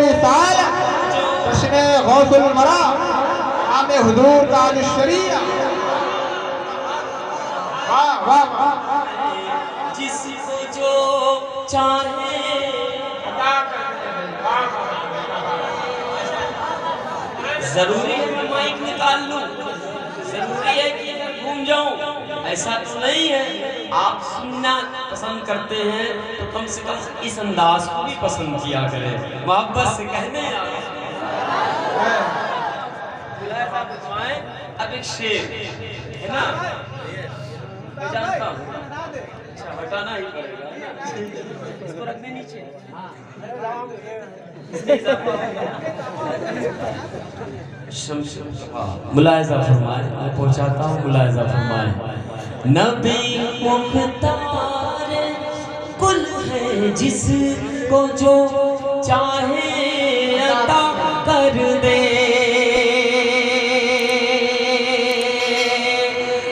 रिसाल जश्न गौसुल वरा आम हुजूर ताज शरीया। वाह वाह वाह। जिसको जो चाहे जरूरी है मैं माइक निकाल लूं, जरूरी है कि मैं घूम जाऊं, ऐसा तो नहीं है। आप सुनना पसंद करते हैं तो कम से कम इस अंदाज को भी पसंद किया करें, मोहब्बत से कहने अब एक शेर है ना, मैं जानता हूँ, अच्छा हटाना ही पड़ेगा, इसको रख दे नीचे। मुलायजा फरमाए, मैं पहुंचाता हूँ, मुलायजा फरमाए। नबी मुख्तार कुल है जिसको जो चाहे अता कर दे,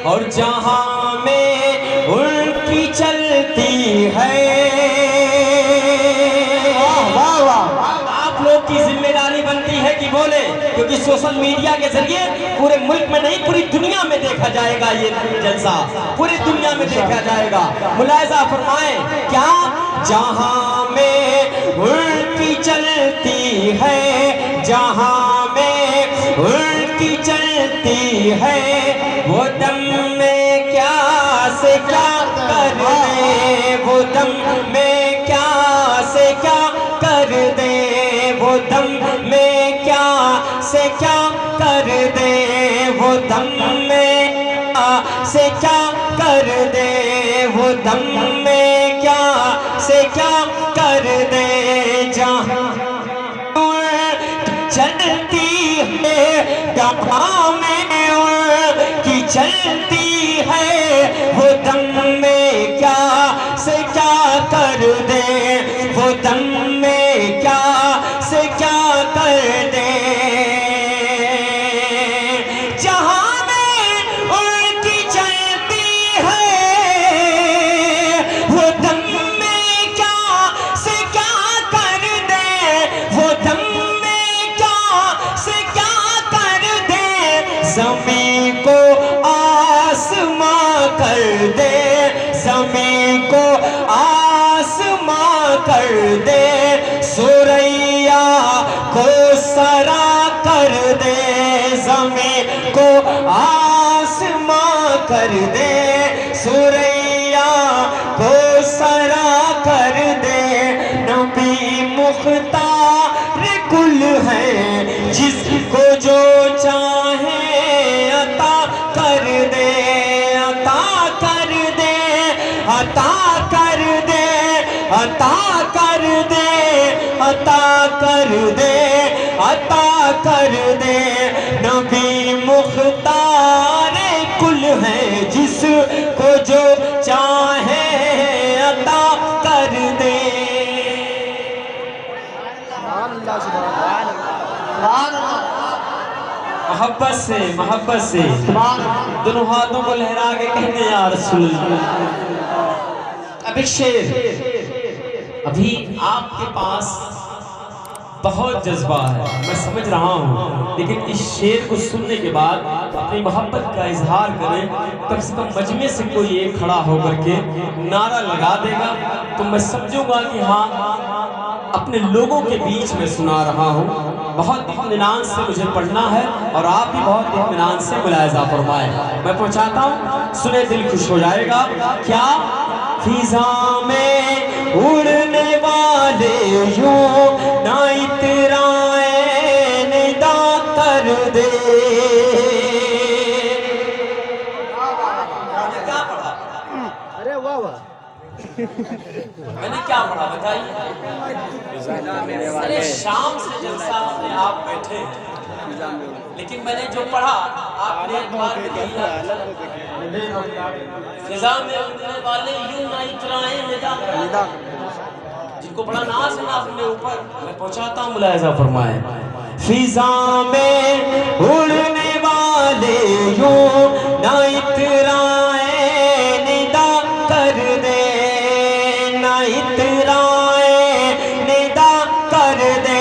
और जहां में उनकी चलती है। आप लोग की जिम्मेदारी बनती है कि बोले, क्योंकि सोशल मीडिया के जरिए पूरे मुल्क में नहीं पूरी दुनिया में देखा जाएगा, ये जलसा पूरी दुनिया में देखा जाएगा। मुलायजा फरमाएं क्या, जहां में उनकी चलती है, जहां में उनकी चलती है, वो दम में क्या से क्या कर दे, वो दम में क्या से क्या कर दे, वो दम में क्या से क्या कर दे, वो दम में से क्या कर दे, वो दम में क्या से क्या कर दे। जहां चलती है गहाँ में उनकी चलती है, वो दम में क्या से क्या कर दे, वो दम में क्या से क्या कर दे। जहां में उनकी चलती है, वो दम में क्या से क्या कर दे, वो दम में क्या से क्या कर दे। ज़मीं को आसमां कर दे, ज़मीं को आसमां कर दे, सुरैया को सरा कर दे, ज़मीं को आसमां कर दे, सुरैया को सरा कर दे। नबी मुख्तार कुल है जिसको जो चाहे अता कर दे, अता कर दे, अता कर दे, अता कर दे, अता कर दे, अता कर दे। नबी मुख्तार कुल है जिसको जो चाहे अता कर दे। मोहब्बत से दोनों हाथों को लहरा के कहने या रसूल। अब एक शेर, अभी आपके पास बहुत जज्बा है, मैं समझ रहा हूँ, लेकिन इस शेर को सुनने के बाद अपनी मोहब्बत का इजहार करें। कम से कम मजमे से कोई एक खड़ा होकर के नारा लगा देगा तो मैं समझूंगा कि हाँ अपने लोगों के बीच में सुना रहा हूँ। बहुत इत्मीनान से मुझे पढ़ना है और आप भी बहुत इत्मीनान से मुलायजा फरमाएं। मैं पहुँचाता हूँ, सुने दिल खुश हो जाएगा। क्या फिजा में उड़ने वाले यूं ना इतराए निदा कर दे। अरे वाह वाह। मैंने क्या पढ़ा बताइए? अरे शाम से जलसा अपने आप बैठे, लेकिन मैंने जो पढ़ा आपने एक बार फिजा में उड़ने वाले यूं ना इतराए निदा, जिनको बड़ा नाज है ना अपने ऊपर। मैं पहुंचाता हूँ, मुलायजा फरमाए। फिजा में उड़ने वाले यूं ना इतराए निदा कर दे, ना इतराए निदा कर दे।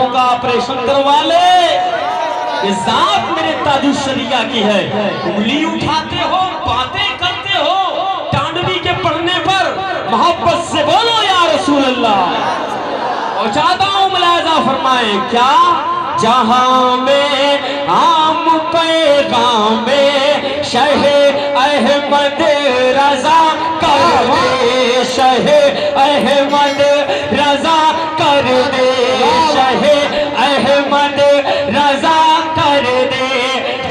आंखों का ऑपरेशन करवा ले। ये जात मेरे ताजुशरिया की है। उंगली उठाते हो, बातें करते हो, टांडवी के पढ़ने पर मोहब्बत से बोलो या रसूल अल्लाह। और चाहता हूँ मुलाहिजा फरमाए क्या, जहां में आम पैगाम में शहे अहमद रजा कर दे, शहे अहमद रजा कर दे, शहे अहमद रजा कर दे।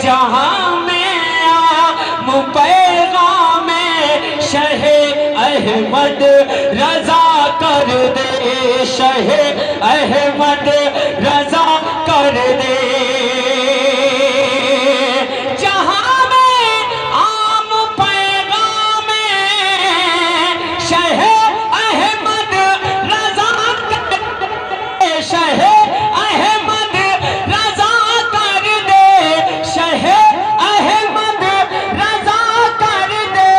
जहां में आम पैगाम में शहे अहमद रजा कर दे, शहे अहमद रजा कर दे। जहां में आम पैगाम में शहे अहमद रजा कर दे, शहे अहमद रजा कर दे, शहे अहमद रजा कर दे।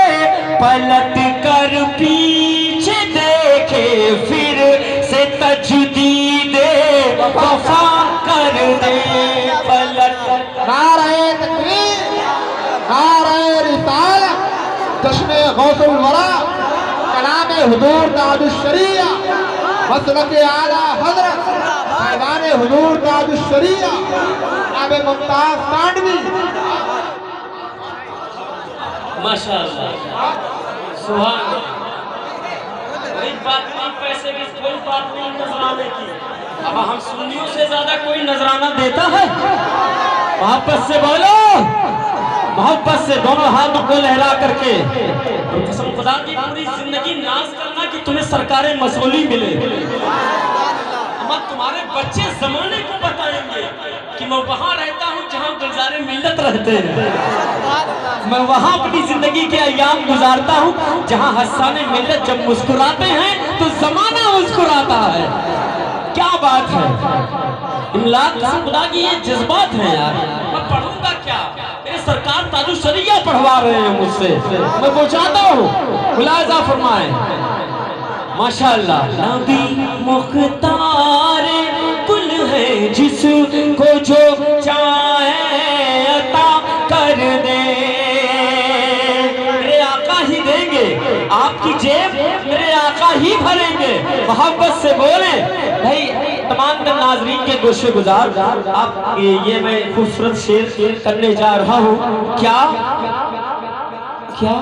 पलट कर पीछे देखे फिर से तजदीद वफा कर दे, पलट। नारे तकबीर, नारे रिसालत, जश्न गौसुल वरा, कलाम हुजूर ताजुशरिया, मसलक आला हजरत पैगाम हुजूर ताजुशरिया, जनाब मुमताज तांडवी। माशाअल्लाह, सुभान अल्लाह। कोई बात नहीं, पैसे की कोई बात नहीं नजराने की। अब हम सुन्नियों से ज्यादा कोई नजराना देता है? मोहब्बत से बोलो, मोहब्बत से दोनों हाथों को लहरा करके। और कसम खुदा की पूरी जिंदगी नाज करना कि तुम्हें सरकारें मसूली मिले। हम तुम्हारे बच्चे जमाने को बताएंगे कि मैं वहां रहता हूं जहां गुलजारे मिल्लत रहते हैं। मैं वहां अपनी जिंदगी के अय्याम गुजारता हूं जहां हस्साने मिल्लत जब मुस्कुराते हैं तो जमाना मुस्कुराता है। क्या बात है, इमलाक खुदा की ये जज्बात है यार। मैं पढ़ूंगा क्या, मेरे सरकार ताजुशरिया पढ़वा रहे हैं मुझसे, मैं पहुंचाता हूँ। मुलाहिजा फरमाए माशाअल्लाह। नबी मुख्तार कुल है जिसको जो चाहे अता कर दे। मेरे आका ही देंगे, आपकी जेब मेरे आका ही भरेंगे। मोहब्बत से बोले भाई। तमाम नाजरीन के गोशे गुजार आप ये मैं खूबसूरत शेर करने जा रहा हूँ। क्या क्या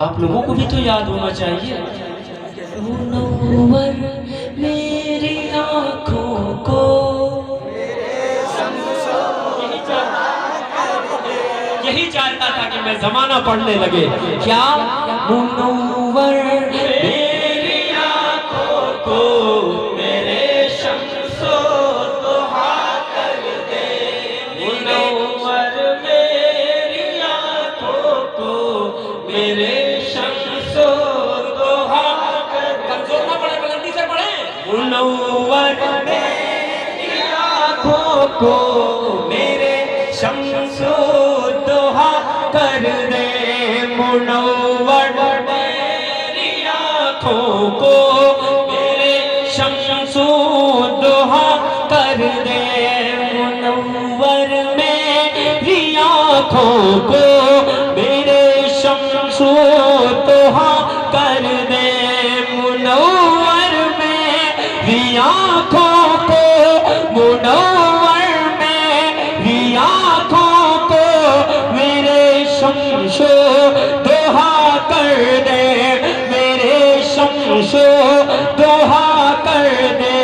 आप लोगों को भी तो याद होना चाहिए। मुनव्वर मेरी आँखों को यही चाहता था कि मैं जमाना पढ़ने लगे। क्या मुनव्वर मेरी आँखों को मेरे शम्सो दुहा कर दे, मुनव्वर मेरी आँखों को मेरे शम्सो दुहा कर। कमजोर ना पढ़े, बुलंदी से पढ़े। मुनव्वर मेरी आँखों को मेरे शम्सो दुहा कर दे, मुनव्वर मेरी आँखों को मेरे शम्सो दुहा कर दे, मुनव्वर मेरी आँखों को मेरे शम्सो दुहा कर दे, मुनव्वर मेरी आँखों को, मुनव्वर मेरी आँखों को मेरे शम्सो दुहा कर दे, मेरे शम्सो दुहा कर दे।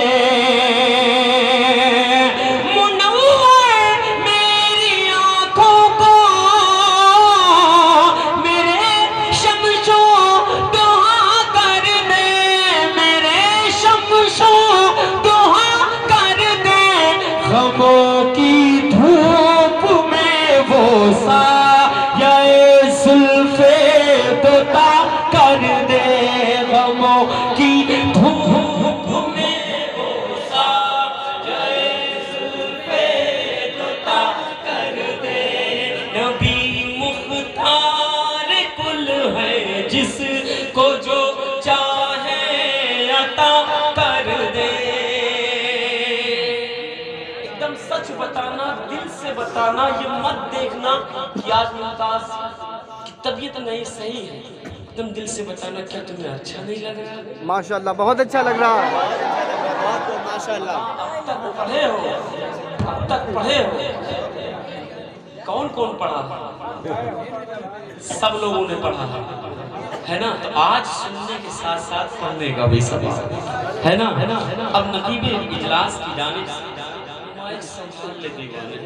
मुनव्वर मेरी आँखों को मेरे शम्सो दुहा कर दे, मेरे शम्सो दुहा कर दे। गमों की धूप में वो साये जुल्फे दोता कर दे, गमों की धूप में वो साये जुल्फे दोता कर दे। नबी मुख्तार कुल है जिसको जो चाहे अता कर दे, सच बताना, दिल से बताना, ये मत देखना कि आज मुमताज की तबीयत नहीं सही है, तुम दिल से बताना क्या तुम्हें अच्छा नहीं लग रहा? माशाल्लाह बहुत अच्छा लग रहा है। अब तक पढ़े हो, अब तक पढ़े हो, कौन कौन पढ़ा? सब लोगों ने पढ़ा है ना? तो आज सुनने के साथ साथ पढ़ने का भी सबक है ना? अब नकीबे इजलास की जानिब संभाल ले दीवाने,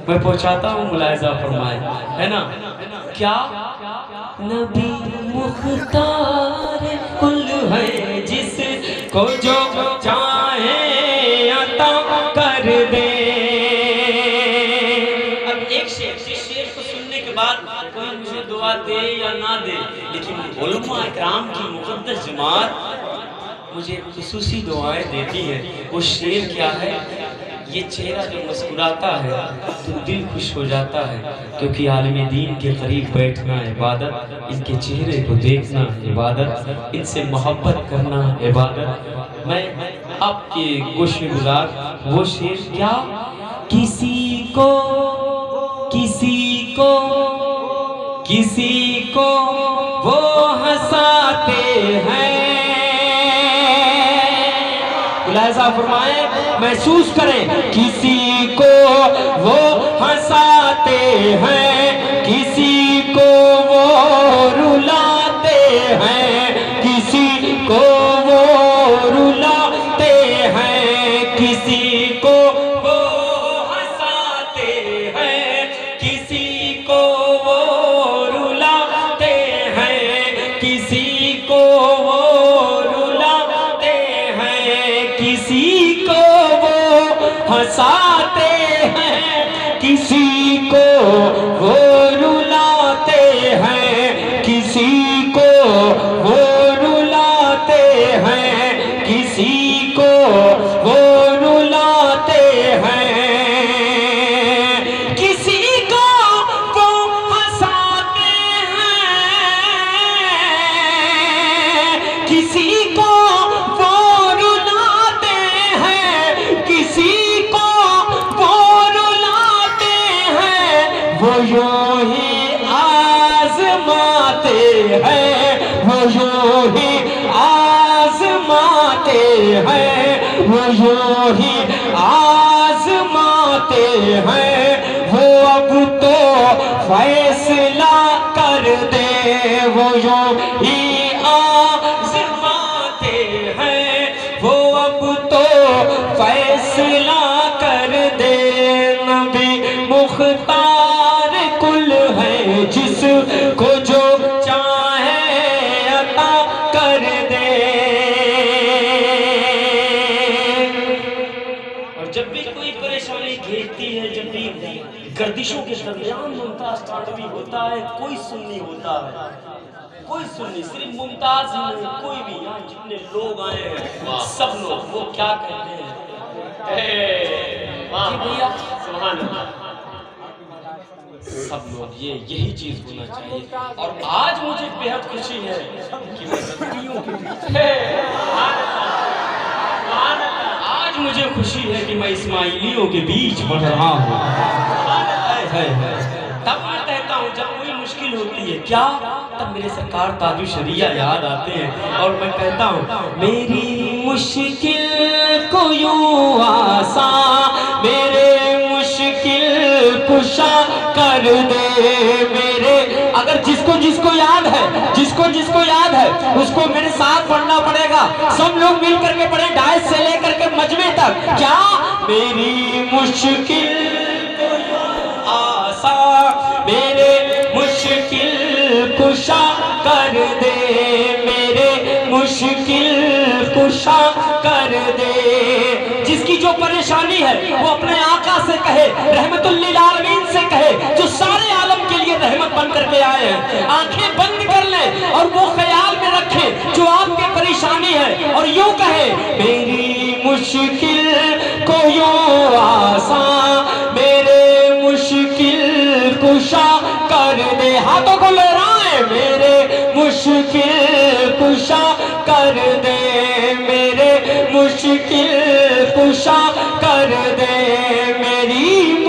मैं पहुंचाता हूँ, मुलाहिजा फरमाए, है ना? क्या नबी मुख्तार कुल है, जिसको जो चाहे अता कर दे। अब एक शेर, जिस शेर को सुनने के बाद कोई मुझे दुआ दे या ना दे, लेकिन उलमा इकराम की मुक़द्दस जमात मुझे खुसूसी दुआएं देती है। वो शेर क्या है? ये चेहरा जो मुस्कुराता है तो दिल खुश हो जाता है, क्योंकि आलिम दीन के करीब बैठना इबादत, इनके चेहरे को देखना इबादत, इनसे मोहब्बत करना इबादत। मैं आपके गोश में गुजार वो शेर क्या? किसी को वो हंसाते हैं, मुलाहिजा फरमाए, महसूस करें, किसी को वो हंसाते हैं, किसी को वो रुलाते हैं, किसी को वो रुलाते हैं, किसी को वो हंसाते हैं, किसी को वो रुलाते हैं, किसी को वो रुलाते हैं, किसी को वो हंसाते हैं, किसी को वो रुलाते हैं, किसी को वो रुलाते हैं, किसी को वो रुलाते हैं, किसी को वो हंसाते हैं, किसी को वो रुलाते हैं, किसी को वो रुलाते हैं, वो यूं ही आज़माते हैं, वो यूं ही आज़माते हैं, वो यूं ही आज़माते हैं, वो अब तो फैसला कर दे, वो यूं ही आज़माते हैं, वो अब तो फैसला कर दे। नबी मुख्तार कुल है, जिसको जो चाहे अता कर दे। और जब भी कोई परेशानी घेरती है, जब भी गर्दिशों के दरमियान मुमताज तांडवी होता है, कोई सुन्नी होता है, कोई सुन्नी, सिर्फ मुमताज ही नहीं, कोई भी यहाँ जितने लोग आए हैं सब लोग वो क्या कहते हैं? जी भैया, सुभान अल्लाह, सब लोग यही चीज होना चाहिए। और आज मुझे बेहद खुशी है कि मैं रद्दियों के बीच आज मुझे खुशी है कि मैं इस्माइलियों के बीच बढ़ रहा हूँ। तब मैं कहता हूँ जब कोई मुश्किल होती है क्या, तब मेरे सरकार ताजु शरिया याद आते हैं, और मैं कहता हूँ मेरी मुश्किल को यूं आसान, मेरे मुश्किल कुशा कर दे मेरे। अगर जिसको याद है, जिसको याद है उसको मेरे साथ पढ़ना पड़ेगा, सब लोग मिल करके पढ़े, डायस से लेकर के मजमे तक। क्या? मेरी मुश्किल आसान, मेरे मुश्किल कुशा कर दे, मेरे मुश्किल कुशा कर दे। जिसकी जो परेशानी है वो अपने आका से कहे, रहमतुल लिल आलमीन से कहे, जो सारे आलम के लिए रहमत बन करके आए हैं। आंखें बंद कर ले और वो ख्याल में रखे जो आपकी परेशानी है, और यूं कहे मेरी मुश्किल को यूं आसान, मेरे मुश्किल कुशा कर दे। हाथों को लहराए, मेरे मुश्किल कुशा कर दे, मेरे मुश्किल कुशा कर दे।